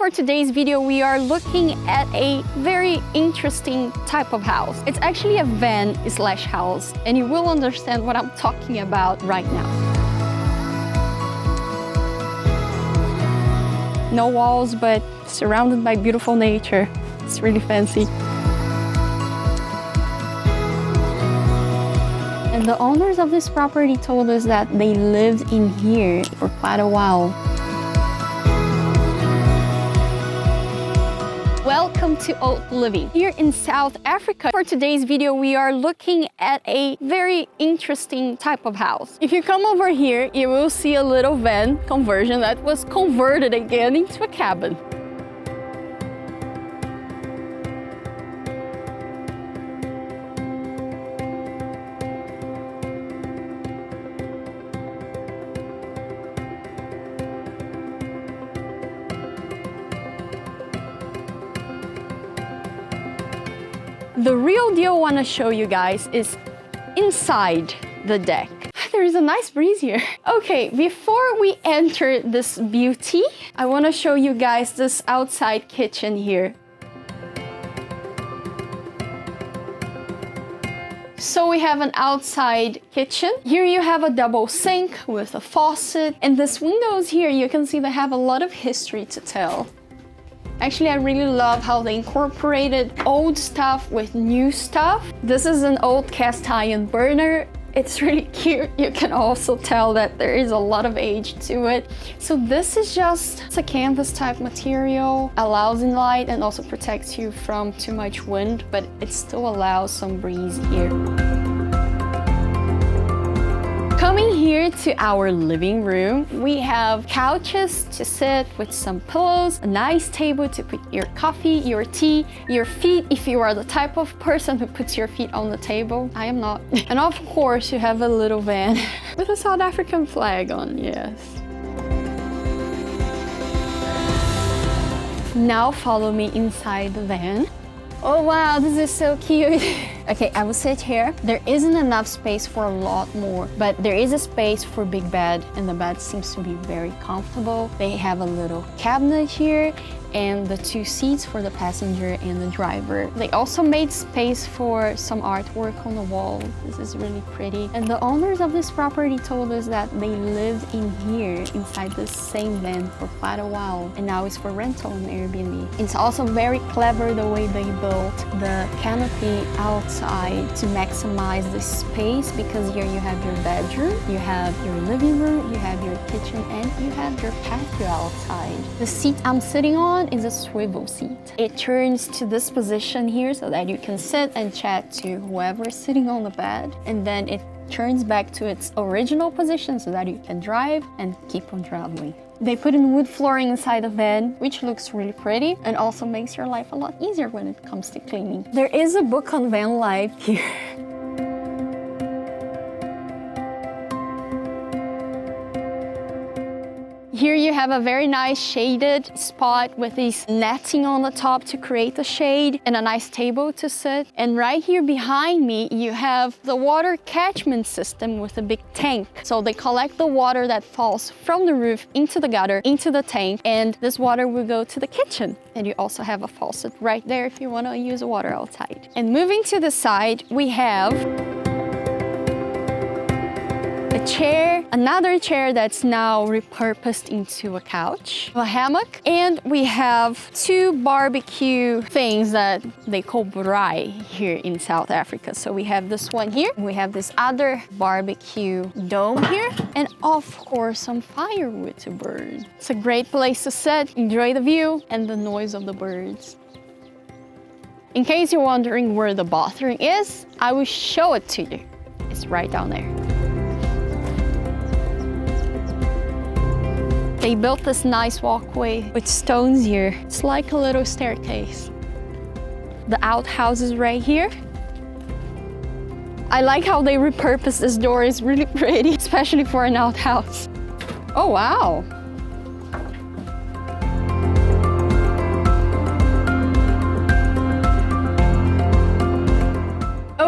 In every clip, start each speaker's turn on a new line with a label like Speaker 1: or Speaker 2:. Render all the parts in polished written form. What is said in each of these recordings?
Speaker 1: for today's video, we are looking at a very interesting type of house. It's actually a van/house, and you will understand what I'm talking about right now. No walls, but surrounded by beautiful nature. It's really fancy. And the owners of this property told us that they lived in here for quite a while. Welcome to Old Living here in South Africa. For today's video, we are looking at a very interesting type of house. If you come over here, you will see a little van conversion that was converted again into a cabin. The real deal I want to show you guys is inside the deck. There is a nice breeze here. Okay, before we enter this beauty, I want to show you guys this outside kitchen here. So we have an outside kitchen. Here you have a double sink with a faucet. And these windows here, you can see they have a lot of history to tell. Actually, I really love how they incorporated old stuff with new stuff. This is an old cast iron burner. It's really cute. You can also tell that there is a lot of age to it. So this is it's a canvas type material, allows in light and also protects you from too much wind, but it still allows some breeze here. Coming here to our living room, we have couches to sit with some pillows, a nice table to put your coffee, your tea, your feet, if you are the type of person who puts your feet on the table. I am not. And of course, you have a little van with a South African flag on, yes. Now follow me inside the van. Oh wow, this is so cute. Okay, I will sit here. There isn't enough space for a lot more, but there is a space for big bed, and the bed seems to be very comfortable. They have a little cabinet here and the two seats for the passenger and the driver. They also made space for some artwork on the wall. This is really pretty. And the owners of this property told us that they lived in here inside this same van for quite a while, and now it's for rental on Airbnb. It's also very clever the way they built the canopy outside to maximize the space, because here you have your bedroom, you have your living room, you have your kitchen, and you have your patio outside. The seat I'm sitting on is a swivel seat. It turns to this position here so that you can sit and chat to whoever's sitting on the bed, and then it turns back to its original position so that you can drive and keep on traveling. They put in wood flooring inside the van, which looks really pretty and also makes your life a lot easier when it comes to cleaning. There is a book on van life here. Here you have a very nice shaded spot with this netting on the top to create the shade, and a nice table to sit. And right here behind me, you have the water catchment system with a big tank. So they collect the water that falls from the roof into the gutter, into the tank, and this water will go to the kitchen. And you also have a faucet right there if you want to use water outside. And moving to the side, we have a chair, another chair that's now repurposed into a couch, a hammock, and we have two barbecue things that they call braai here in South Africa. So we have this one here, we have this other barbecue dome here, and of course some firewood to burn. It's a great place to sit, enjoy the view and the noise of the birds. In case you're wondering where the bathroom is, I will show it to you. It's right down there. They built this nice walkway with stones here. It's like a little staircase. The outhouse is right here. I like how they repurposed this door. It's really pretty, especially for an outhouse. Oh, wow.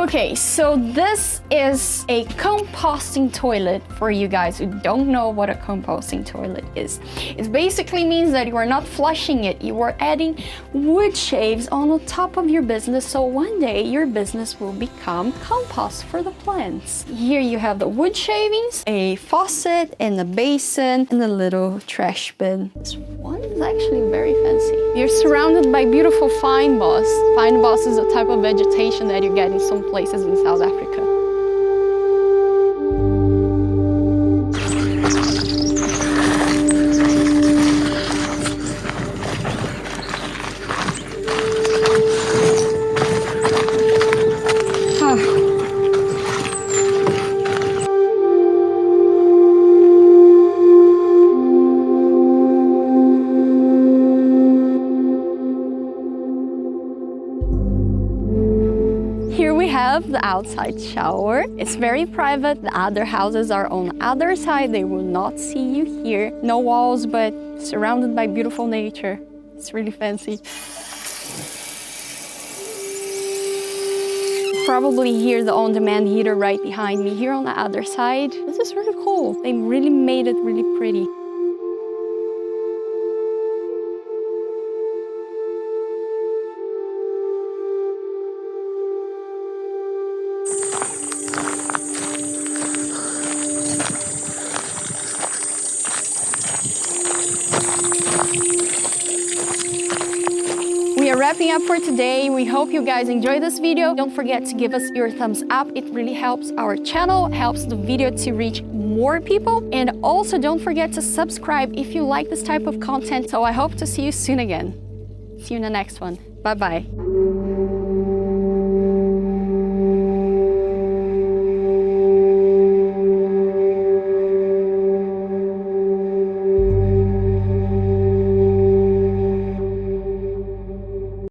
Speaker 1: Okay, so this is a composting toilet for you guys who don't know what a composting toilet is. It basically means that you are not flushing it, you are adding wood shaves on the top of your business, so one day your business will become compost for the plants. Here you have the wood shavings, a faucet and a basin and a little trash bin. This one is actually very fancy. You're surrounded by beautiful fine moss. Fine moss is a type of vegetation that you get in some places in South Africa. Here we have the outside shower. It's very private. The other houses are on the other side. They will not see you here. No walls, but surrounded by beautiful nature. It's really fancy. Probably hear the on-demand heater right behind me here on the other side. This is really cool. They really made it really pretty. We are wrapping up for today. We hope you guys enjoyed this video. Don't forget to give us your thumbs up. It really helps our channel, helps the video to reach more people. And also don't forget to subscribe if you like this type of content. So I hope to see you soon again. See you in the next one. Bye-bye.